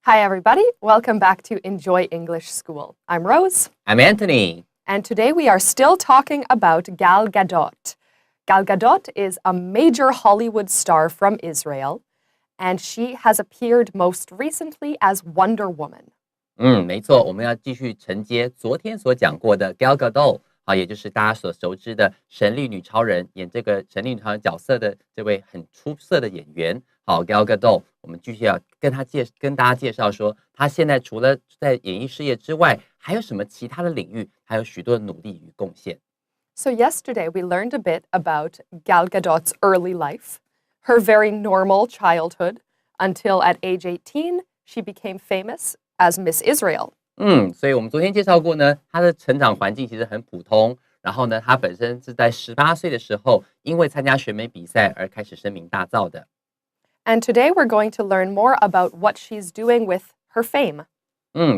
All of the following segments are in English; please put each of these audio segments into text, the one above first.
Hi, everybody. Welcome back to Enjoy English School. I'm Rose. I'm Anthony. And today we are still talking about Gal Gadot. Gal Gadot is a major Hollywood star from Israel, and she has appeared most recently as Wonder Woman. 没错，我们要继续承接昨天所讲过的 Gal Gadot，也就是大家所熟知的神力女超人，演这个神力女超人角色的这位很出色的演员。Gal Gadot， 我们继续要跟大家介绍说，她现在除了在演艺事业之外，还有什么其他的领域，还有许多的努力与贡献。So yesterday we learned a bit about Gal Gadot's early life, her very normal childhood, until at age 18 she became famous as Miss Israel. 所以我们昨天介绍过呢，她的成长环境其实很普通。然后呢，她本身是在18岁的时候，因为参加选美比赛而开始声名大噪的。And today we're going to learn more about what she's doing with her fame.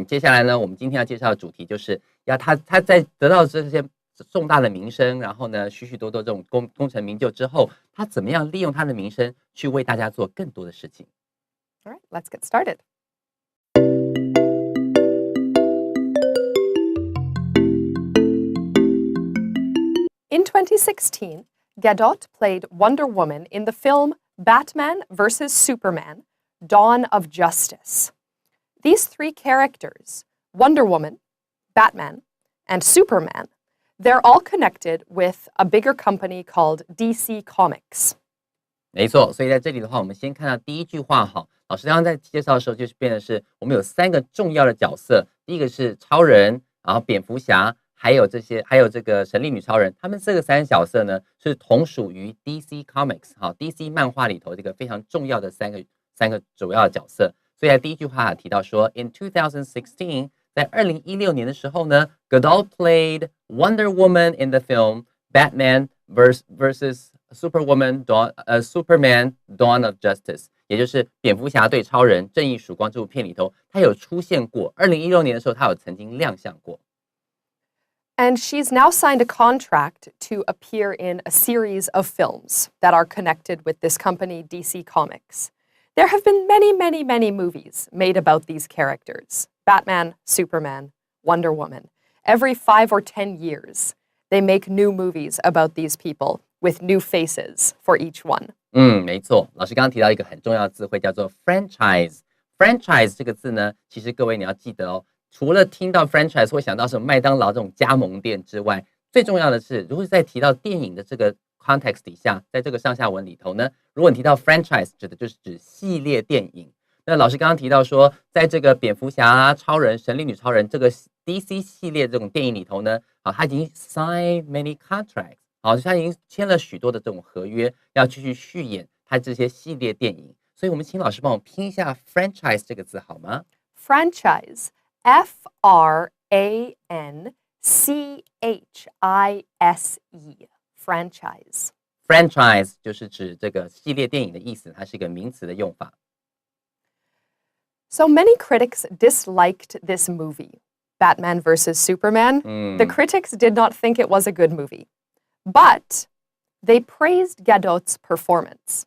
接下来呢，我们今天要介绍的主题就是要她在得到这些重大的名声，然后呢，许多这种功成名就之后，她怎么样利用她的名声去为大家做更多的事情。All right, let's get started. In 2016, Gadot played Wonder Woman in the film Batman vs. Superman, Dawn of Justice. These three characters, Wonder Woman, Batman, and Superman, they're all connected with a bigger company called DC Comics. 没错，所以在这里的话，我们先看到第一句话哈。老师刚刚在介绍的时候，就是变的是我们有3个重要的角色，第一个是超人，然后蝙蝠侠，还有这个神力女超人，他们这个3个角色呢是同属于 DC Comics DC 漫画里头这个非常重要的三个主要的角色。所以在第一句话提到说 ，In 2016， 在2016年的时候呢 ，Gadot played Wonder Woman in the film Batman vs. Superman Dawn of Justice， 也就是蝙蝠侠对超人正义曙光这部片里头，他有出现过。2016年的时候，他有曾经亮相过。And she's now signed a contract to appear in a series of films that are connected with this company, DC Comics. There have been many, many, many movies made about these characters. Batman, Superman, Wonder Woman. Every 5 or 10 years, they make new movies about these people with new faces for each one. 没错，老师刚刚提到一个很重要的词汇，叫做 franchise。franchise 这个字呢，其实各位你要记得哦，除了听到 franchise 会想到什么麦当劳这种加盟店之外，最重要的是，如果在提到电影的这个 context 底下，在这个上下文里头呢，如果你提到 franchise， 指的就是指系列电影。那老师刚刚提到说，在这个蝙蝠侠、超人、神力女超人这个 DC 系列这种电影里头呢，他已经 sign many contracts， 他已经签了许多的这种合约，要继续续演他这些系列电影。所以我们请老师帮我拼一下 franchise 这个字好吗？ Franchise, F-R-A-N-C-H-I-S-E, franchise. Franchise 就是指这个系列电影的意思，它是一个名词的用法。So many critics disliked this movie, Batman vs. Superman. The critics did not think it was a good movie, but they praised Gadot's performance.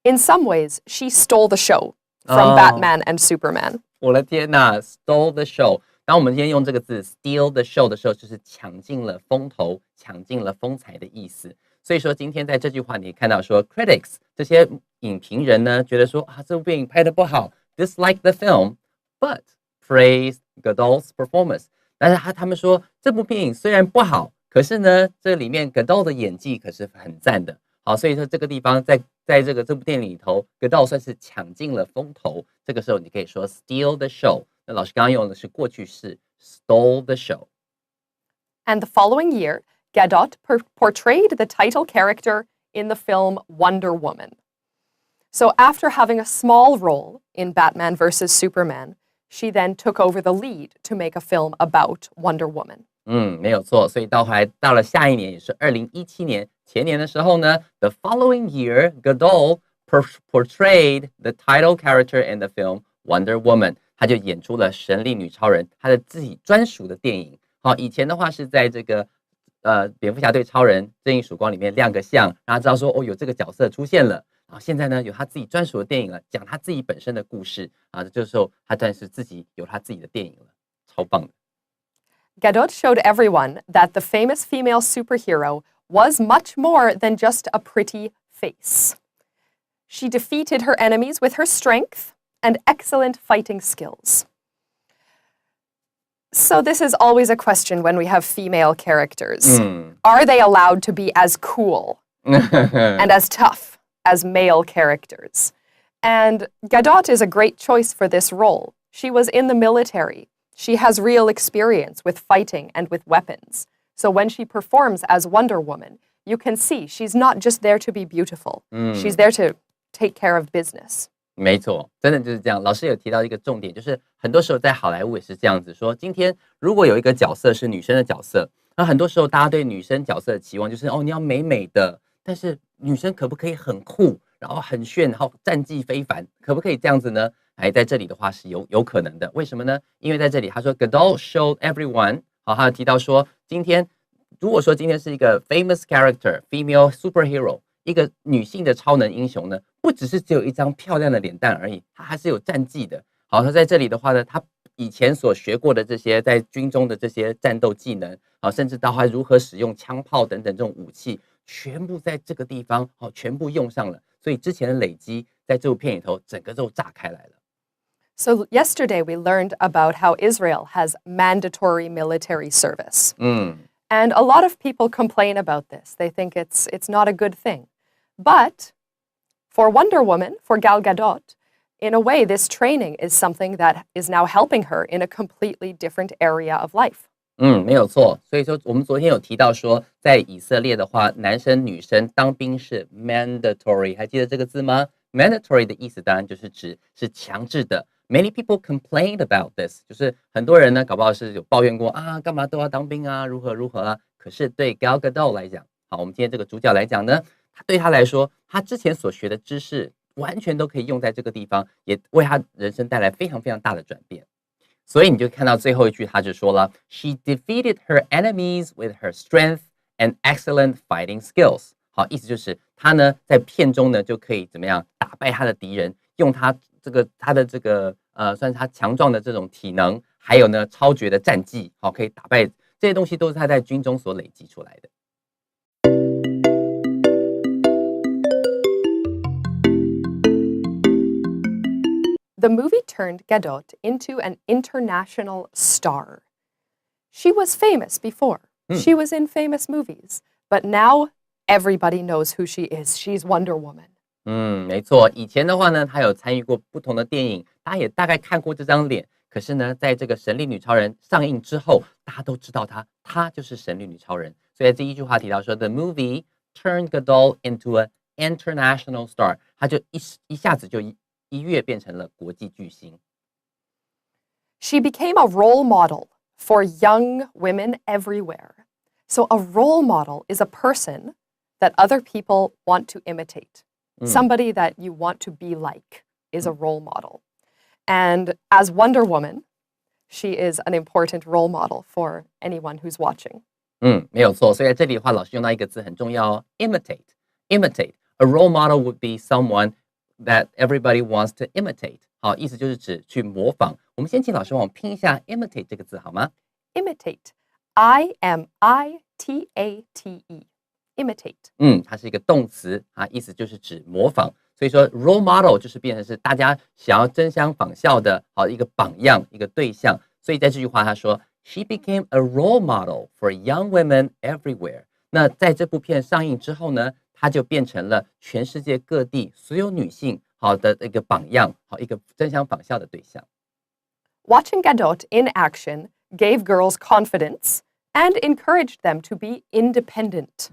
In some ways, she stole the show from Batman and Superman. 我的天哪 ，stole the show。当我们今天用这个字 steal the show 的时候，就是抢尽了风头、抢尽了风采的意思。所以说，今天在这句话你看到说 critics 这些影评人呢，觉得说这部电影拍得不好 ，dislike the film, but praised Gadot's performance。但是他们说这部电影虽然不好，可是呢，这里面 Gadot 的演技可是很赞的。好，所以说这个地方在这部电影里头 ，Gadot 算是抢尽了风头。这个时候你可以说 steal the show。那老师刚刚用的是过去式 stole the show。 And the following year, Gadot portrayed the title character in the film Wonder Woman. So after having a small role in Batman vs. Superman, she then took over the lead to make a film about Wonder Woman. 没有错。所以到了下一年，也是2017年前年的时候呢 ，The following year, Gadot portrayed the title character in the film Wonder Woman。他就演出了神力女超人，他的自己专属的电影。以前的话是在这个蝙蝠侠对超人正义曙光里面亮个相，让他知道说有这个角色出现了。现在呢有他自己专属的电影了，讲他自己本身的故事这时候他算是自己有他自己的电影了，超棒的。Gadot showed everyone that the famous female superhero was much more than just a pretty face. She defeated her enemies with her strength and excellent fighting skills. So this is always a question when we have female characters. Are they allowed to be as cool and as tough as male characters? And Gadot is a great choice for this role. She was in the military. She has real experience with fighting and with weapons. So when she performs as Wonder Woman, you can see she's not just there to be beautiful. She's there to take care of business. 没错，真的就是这样。老师有提到一个重点，就是很多时候在好莱坞也是这样子说，今天如果有一个角色是女生的角色，那很多时候大家对女生角色的期望就是你要美美的，但是女生可不可以很酷，然后很炫，然后战绩非凡，可不可以这样子呢？在这里的话是有可能的。为什么呢？因为在这里他说 Gadot showed everyone， 他有提到说如果说今天是一个 famous character female superhero， 一个女性的超能英雄呢，不只是只有一张漂亮的脸蛋而已，她还是有战绩的。好，他在这里的话呢，他以前所学过的这些在军中的这些战斗技能，甚至到他如何使用枪炮等等这种武器，全部在这个地方全部用上了。所以之前的累积在这部片里头整个都炸开来了。So yesterday we learned about how Israel has mandatory military service. And a lot of people complain about this. They think it's not a good thing. But for Wonder Woman, for Gal Gadot, in a way, this training is something that is now helping her in a completely different area of life. 没有错。所以说我们昨天有提到说，在以色列的话，男生女生当兵是 mandatory， 还记得这个字吗？ mandatory 的意思当然就是指是强制的。Many people complained about this， 就是很多人呢，搞不好是有抱怨过干嘛都要当兵如何可是对 Gal Gadot 来讲，好，我们今天这个主角来讲呢，对他来说，他之前所学的知识完全都可以用在这个地方，也为他人生带来非常非常大的转变。所以你就看到最后一句，他就说了 ，She defeated her enemies with her strength and excellent fighting skills。好，意思就是他呢在片中呢就可以怎么样打败他的敌人，用他的这个算是他强壮的这种体能，还有呢超绝的战绩，好，可以打败这些东西都是他在军中所累积出来的。The movie turned Gadot into an international star. She was famous before. She was in famous movies. But now everybody knows who she is. She's Wonder Woman. 没错。以前的话呢，她有参与过不同的电影，大家也大概看过这张脸。可是呢，在这个《神力女超人》上映之后，大家都知道她就是神力女超人。所以在第一句话提到说 ，The movie turned Gadot into an international star， 她就一下子就一跃变成了国际巨星。She became a role model for young women everywhere. So a role model is a person that other people want to imitate. Somebody that you want to be like is a role model. And as Wonder Woman, she is an important role model for anyone who's watching. 没有错。所以在这里的话，老师用到一个字很重要，imitate. Imitate. A role model would be someone that everybody wants to imitate. 好，意思就是指去模仿。我们先请老师帮我们拼一下 imitate 这个字好吗？ Imitate. I-M-I-T-A-T-E. Imitate. 它是一个动词意思就是指模仿。所以说 role model 就是变成是大家想要争相仿效的一个榜样，一个对象。所以在这句话他说 She became a role model for young women everywhere. 那在这部片上映之后呢，她就变成了全世界各地所有女性的一个榜样，一个争相仿效的对象。Watching Gadot in action gave girls confidence and encouraged them to be independent.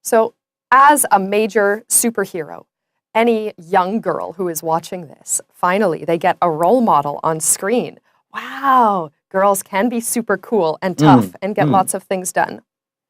So, as a major superhero, any young girl who is watching this, finally, they get a role model on screen. Wow, girls can be super cool and tough and get lots of things done.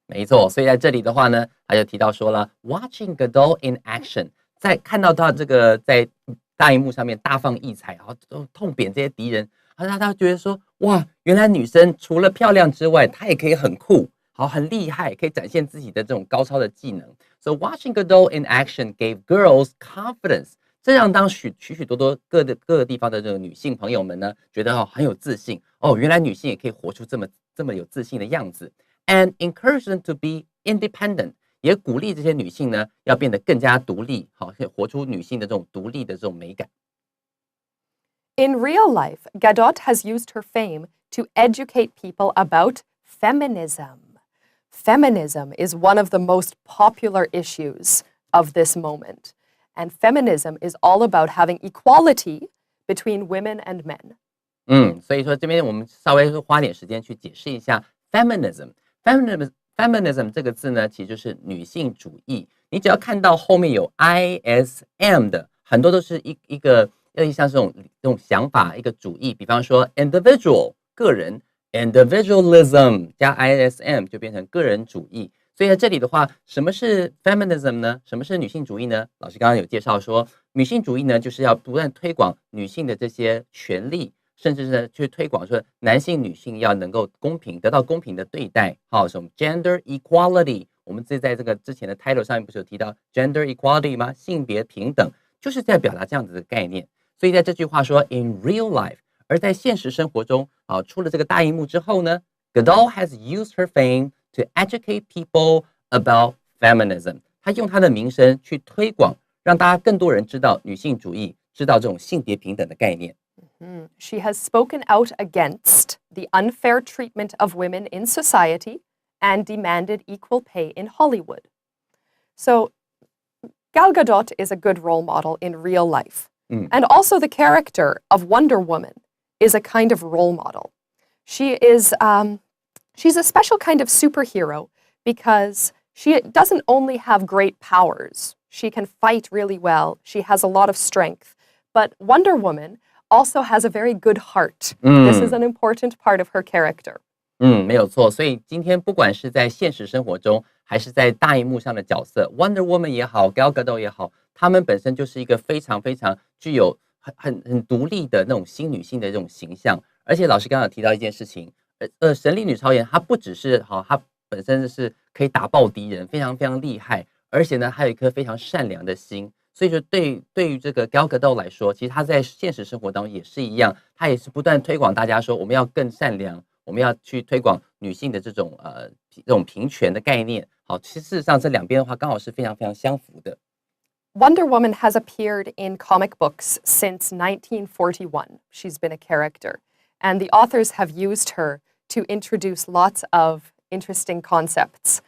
没错，所以在这里的话呢，他就提到说了 ，Watching Gadot in action， 在看到他这个在大荧幕上面大放异彩，然后痛扁这些敌人，他觉得说，哇，原来女生除了漂亮之外，她也可以很酷。好，很厉害，可以展现自己的这种高超的技能。So watching Godot in action gave girls confidence。这让当许多各个地方的这个女性朋友们呢，觉得很有自信哦，原来女性也可以活出这么有自信的样子。And encourage them to be independent， 也鼓励这些女性呢要变得更加独立，好，活出女性的这种独立的这种美感。In real life, Gadot has used her fame to educate people about feminism. Feminism is one of the most popular issues of this moment. And feminism is all about having equality between women and men. 所以说这边我们稍微花点时间去解释一下 feminism。feminism 这个字呢，其实就是女性主义。你只要看到后面有 ism 的，很多都是一个像是这种想法，一个主义。比方说 individual 个人 ，individualism 加 ism 就变成个人主义。所以在这里的话，什么是 feminism 呢？什么是女性主义呢？老师刚刚有介绍说，女性主义呢，就是要不断推广女性的这些权利，甚至是去推广说男性、女性要能够得到公平的对待。好，什么 gender equality？ 我们在这个之前的 title 上面不是有提到 gender equality 吗？性别平等，就是在表达这样子的概念。所以在这句话说 in real life， 而在现实生活中，出了这个大荧幕之后呢 ，Godot has used her fame to educate people about feminism。她用她的名声去推广，让大家更多人知道女性主义，知道这种性别平等的概念。She has spoken out against the unfair treatment of women in society and demanded equal pay in Hollywood. So, Gal Gadot is a good role model in real life. And also the character of Wonder Woman is a kind of role model. She's a special kind of superhero because she doesn't only have great powers. She can fight really well. She has a lot of strength. But Wonder Woman also has a very good heart. This is an important part of her character. 没有错。所以今天不管是在现实生活中，还是在大荧幕上的角色 ，Wonder Woman 也好 ，Gal Gadot 也好，她们本身就是一个非常非常具有很独立的那种新女性的这种形象。而且老师刚刚有提到一件事情，神力女超人她不只是她本身是可以打爆敌人，非常非常厉害，而且呢还有一颗非常善良的心。所以说对于这个 Gal Gadot 来说，其实她在现实生活当中也是一样，她也是不断推广大家说我们要更善良。我们要去推广女性的这种平权的概念。好，其实事实上这两边的话刚好是非常非常相符的。Wonder Woman has appeared in comic books since 1941. She's been a character, and the authors have used her to introduce lots of interesting concepts.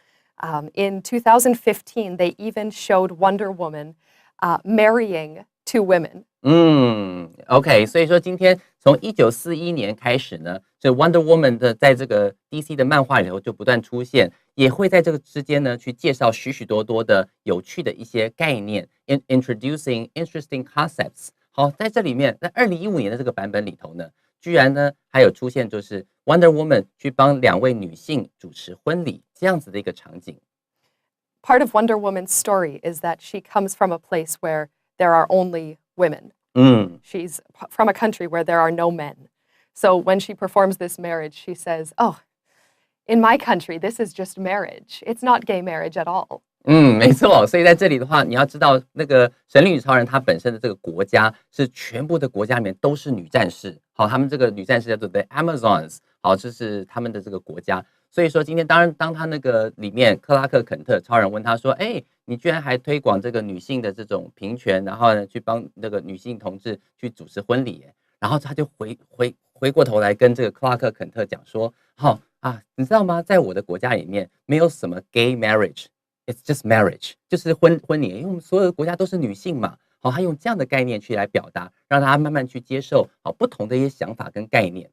In 2015, they even showed Wonder Woman marrying two women. OK， 所以说今天从1941年开始呢，这 Wonder Woman 的在这个 DC 的漫画里头就不断出现，也会在这个之间呢去介绍许多的有趣的一些概念 ，introducing interesting concepts。好，在这里面，在2015年的这个版本里头呢，居然呢还有出现就是 Wonder Woman 去帮2位女性主持婚礼这样子的一个场景。Part of Wonder Woman's story is that she comes from a place where there are only women. She's from a country where there are no men. So when she performs this marriage, she says, "Oh, in my country, this is just marriage. It's not gay marriage at all." 没错。所以在这里的话，你要知道那个神力女超人她本身的这个国家是全部的国家里面都是女战士。好，他们这个女战士叫做 The Amazons。好，这是他们的这个国家。所以说今天当他那个里面克拉克肯特超人问他说，你居然还推广这个女性的这种平权，然后呢去帮那个女性同志去主持婚礼，然后他就回过头来跟这个克拉克肯特讲说，你知道吗？在我的国家里面没有什么 gay marriage。It's just marriage， 就是婚礼，因为我们所有的国家都是女性嘛。好，他用这样的概念去来表达，让大家慢慢去接受不同的一些想法跟概念。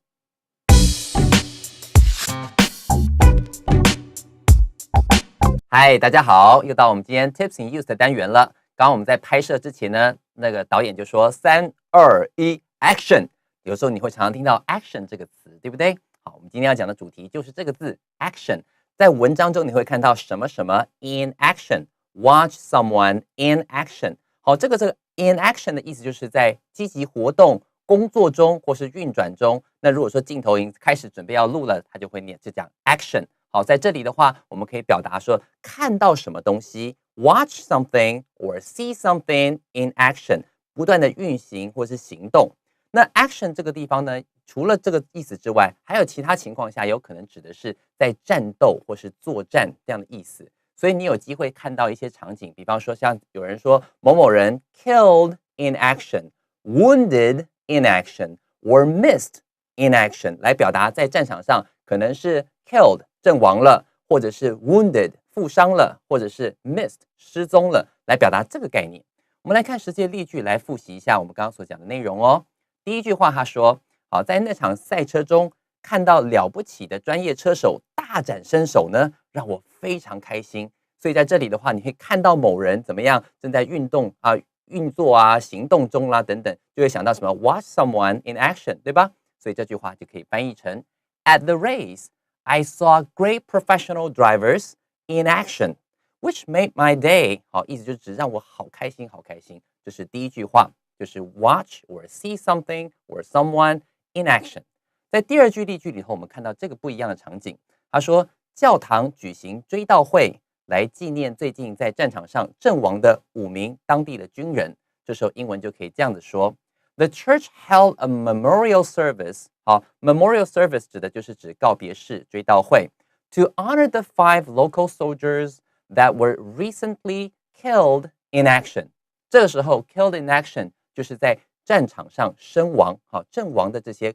嗨，大家好，又到我们今天 Tips in Use 的单元了。刚刚我们在拍摄之前呢，那个导演就说3、2、1 Action。有时候你会常常听到 Action 这个词，对不对？好，我们今天要讲的主题就是这个字 Action。在文章中你会看到什么什么 in action， watch someone in action。好，这个 in action 的意思就是在积极活动、工作中或是运转中。那如果说镜头已经开始准备要录了，它就会念就讲 action，好，在这里的话，我们可以表达说看到什么东西 ，watch something or see something in action， 不断的运行或是行动。那 action 这个地方呢，除了这个意思之外，还有其他情况下有可能指的是在战斗或是作战这样的意思。所以你有机会看到一些场景，比方说像有人说某某人 killed in action、wounded in action、or missed in action， 来表达在战场上可能是 killed 阵亡了，或者是 wounded 负伤了，或者是 missed 失踪了，来表达这个概念。我们来看实际例句来复习一下我们刚刚所讲的内容哦。第一句话他说，好，在那场赛车中看到了不起的专业车手大展身手呢，让我非常开心。所以在这里的话，你会看到某人怎么样正在运动啊、运作啊、行动中啦等等，就会想到什么 watch someone in action， 对吧？所以这句话就可以翻译成 At the race, I saw great professional drivers in action, which made my day。好，意思就是指让我好开心，好开心。这是第一句话，就是 watch or see something or someone in action。在第二句例句里头，我们看到这个不一样的场景。他说，教堂举行追悼会，来纪念最近在战场上阵亡的5名当地的军人。这时候英文就可以这样子说 ：The church held a memorial service。好 ，memorial service 指的就是指告别式、追悼会 ，to honor the 5 local soldiers that were recently killed in action。这个时候 killed in action 就是在战场上身亡、好阵亡的这些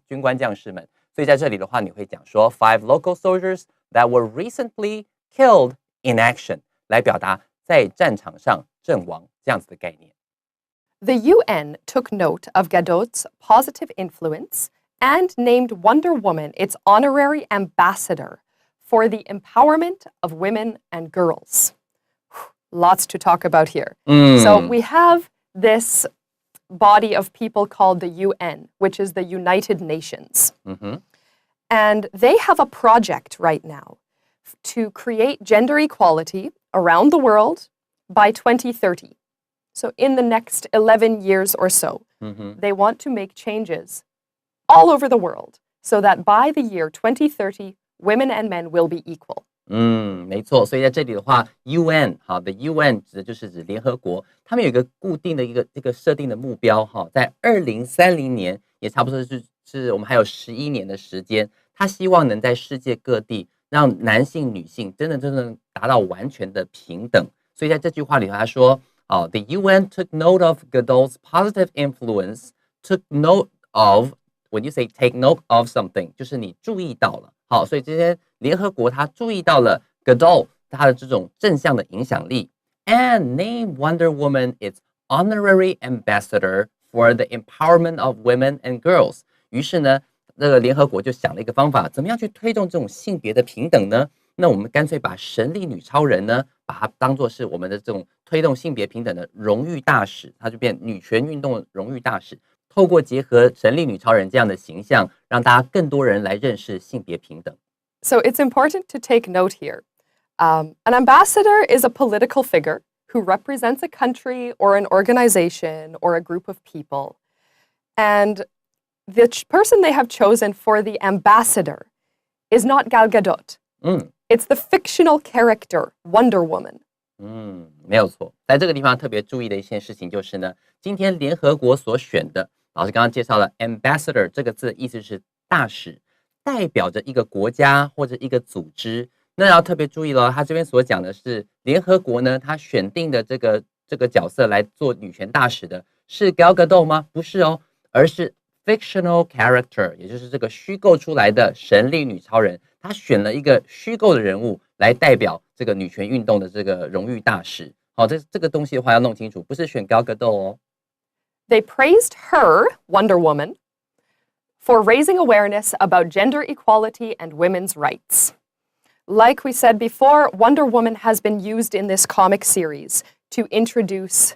军官将士们。所以在这里的话，你会讲说 5 local soldiers that were recently killed in action， 来表达在战场上阵亡这样子的概念。The UN took note of Gadot's positive influence and named Wonder Woman its honorary ambassador for the empowerment of women and girls. Lots to talk about here. So we have this body of people called the UN, which is the United Nations. And they have a project right now to create gender equality around the world by 2030. So in the next 11 years or so, they want to make changes all over the world so that by the year 2030, women and men will be equal. 没错，所以在这里的话 ，UN 好的 UN 指的就是指联合国，他们有一个固定的一个设定的目标哈，在2030年，也差不多是我们还有11年的时间，他希望能在世界各地让男性、女性真的达到完全的平等。所以在这句话里头，他说，The UN took note of Gadot's positive influence. Took note of when you say take note of something， 就是你注意到了。好，所以这些联合国它注意到了 Gadot 它的这种正向的影响力 ，and named Wonder Woman its honorary ambassador for the empowerment of women and girls。于是呢，这个联合国就想了一个方法，怎么样去推动这种性别的平等呢？那我们干脆把神力女超人呢，把它当作是我们的这种推动性别平等的荣誉大使，它就变女权运动的荣誉大使。透过结合神力女超人这样的形象，让大家更多人来认识性别平等。So it's important to take note here. An ambassador is a political figure who represents a country or an organization or a group of people. And the person they have chosen for the ambassador is not Gal Gadot. It's the fictional character, Wonder Woman. 没有错。在这个地方特别注意的一件事情就是呢，今天联合国所选的，老师刚刚介绍了 ambassador 这个字的意思是大使，代表着一个国家或者一个组织。那要特别注意了，他这边所讲的是联合国呢，他选定的这个角色来做女权大使的是 Gal Gadot 吗？不是哦，而是 fictional character， 也就是这个虚构出来的神力女超人。他选了一个虚构的人物来代表这个女权运动的这个荣誉大使。好，这个东西的话要弄清楚，不是选 Gal Gadot 哦。They praised her, Wonder Woman, for raising awareness about gender equality and women's rights. Like we said before, Wonder Woman has been used in this comic series to introduce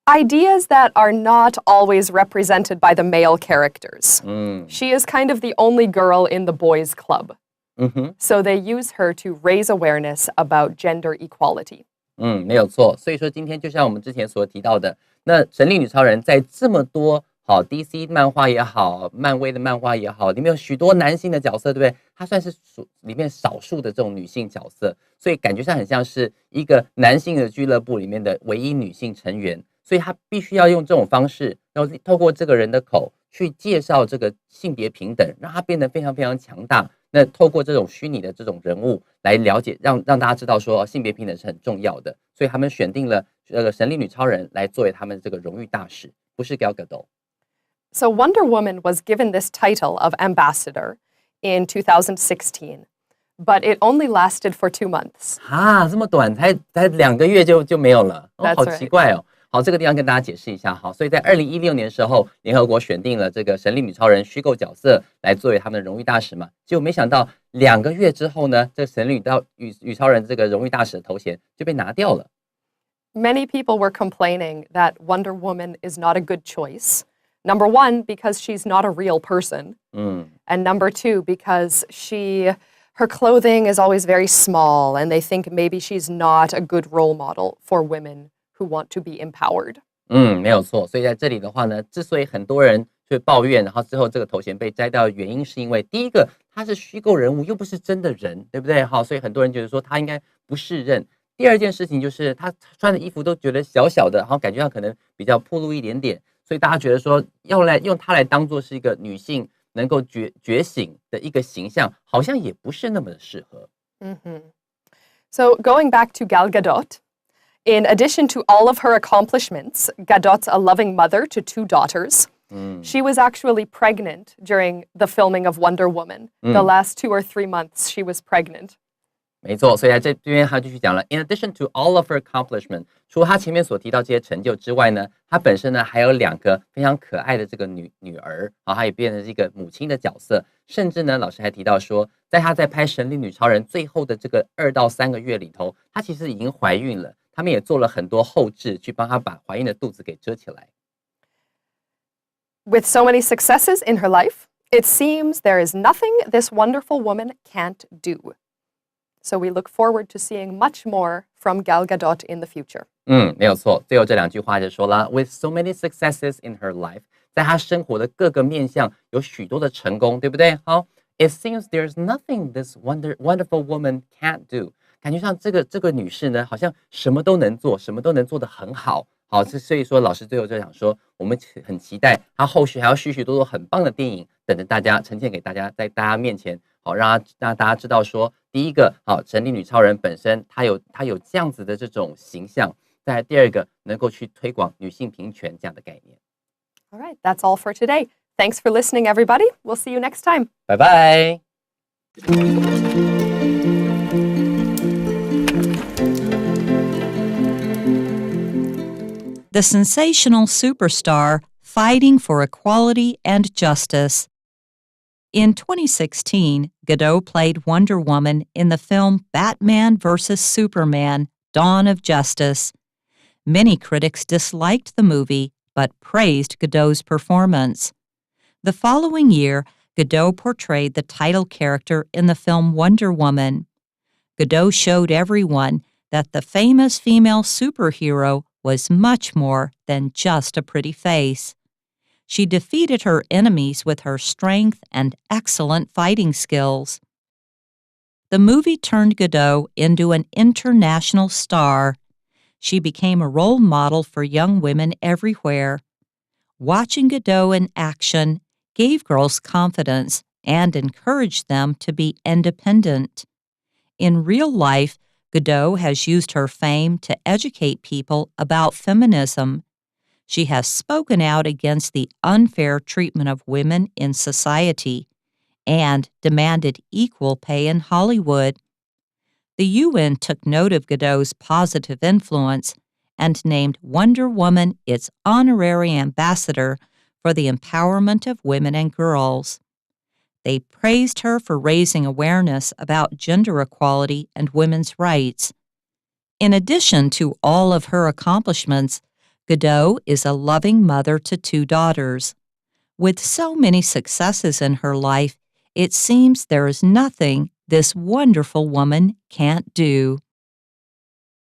ideas that are not always represented by the male characters. She is kind of the only girl in the boys' club. So they use her to raise awareness about gender equality. 没有错。所以说今天就像我们之前所提到的，那神力女超人在这么多好 DC 漫画也好，漫威的漫画也好，里面有许多男性的角色，对不对？她算是里面少数的这种女性角色，所以感觉上很像是一个男性的俱乐部里面的唯一女性成员，所以她必须要用这种方式，然后透过这个人的口去介绍这个性别平等，让她变得非常非常强大。那透过这种虚拟的这种人物来了解，让大家知道说性别平等是很重要的，所以他们选定了神力女超人来作为他们这个荣誉大使，不是 Gal Gadot。So Wonder Woman was given this title of ambassador in 2016, but it only lasted for 2 months. 这么短，才2个月就没有了，好奇怪哦。好，这个地方跟大家解释一下哈。所以在2016年的时候，联合国选定了这个神力女超人虚构角色来作为他们的荣誉大使嘛，结果没想到2个月之后呢，这神力女超人这个荣誉大使的头衔就被拿掉了。Many people were complaining that Wonder Woman is not a good choice. Number one, because she's not a real person. And number two, because her clothing is always very small, and they think maybe she's not a good role model for women who want to be empowered. 没有错。所以在这里的话呢，之所以很多人就抱怨，然后最后这个头衔被摘掉的原因，是因为第一个，他是虚构人物，又不是真的人，对不对？好，所以很多人觉得说他应该不适任。第二件事情就是他穿的衣服都觉得小小的，然后感觉上可能比较暴露一点点，所以大家觉得说用它来当做是一个女性能够觉醒的一个形象，好像也不是那么的适合。So going back to Gal Gadot, in addition to all of her accomplishments, Gadot's a loving mother to 2 daughters. She was actually pregnant during the filming of Wonder Woman. The last 2 or 3 months she was pregnant. 没错，所以在这边他继续讲了 ，In addition to all of her accomplishment， 除了他前面所提到这些成就之外呢，他本身呢还有2个非常可爱的这个女儿，然后他也变成是一个母亲的角色，甚至呢，老师还提到说，在拍《神力女超人》最后的这个2到3个月里头，她其实已经怀孕了，他们也做了很多后置，去帮她把怀孕的肚子给遮起来。With so many successes in her life, it seems there is nothing this wonderful woman can't do. So we look forward to seeing much more from Gal Gadot in the future. 没有错。最后这2句话就说了 ，With so many successes in her life， 在她生活的各个面向有许多的成功，对不对？好 ，It seems there's nothing this wonderful woman can't do。感觉上这个女士呢，好像什么都能做，什么都能做得很好。好，所以说老师最后就想说，我们很期待她后续还要许多很棒的电影等着大家呈现给大家，在大家面前，好让大家知道说，第一个，好神力女超人本身她有这样子的这种形象，再来第二个能够去推广女性平权这样的概念。All right, that's all for today. Thanks for listening, everybody. We'll see you next time. 拜拜。The sensational superstar fighting for equality and justice. In 2016, Gadot played Wonder Woman in the film Batman vs. Superman: Dawn of Justice. Many critics disliked the movie, but praised Gadot's performance. The following year, Gadot portrayed the title character in the film Wonder Woman. Gadot showed everyone that the famous female superhero was much more than just a pretty face. She defeated her enemies with her strength and excellent fighting skills. The movie turned Gadot into an international star. She became a role model for young women everywhere. Watching Gadot in action gave girls confidence and encouraged them to be independent. In real life, Gadot has used her fame to educate people about feminism. She has spoken out against the unfair treatment of women in society and demanded equal pay in Hollywood. The UN took note of Gadot's positive influence and named Wonder Woman its honorary ambassador for the empowerment of women and girls. They praised her for raising awareness about gender equality and women's rights. In addition to all of her accomplishments, Gadot is a loving mother to 2 daughters. With so many successes in her life, it seems there is nothing this wonderful woman can't do.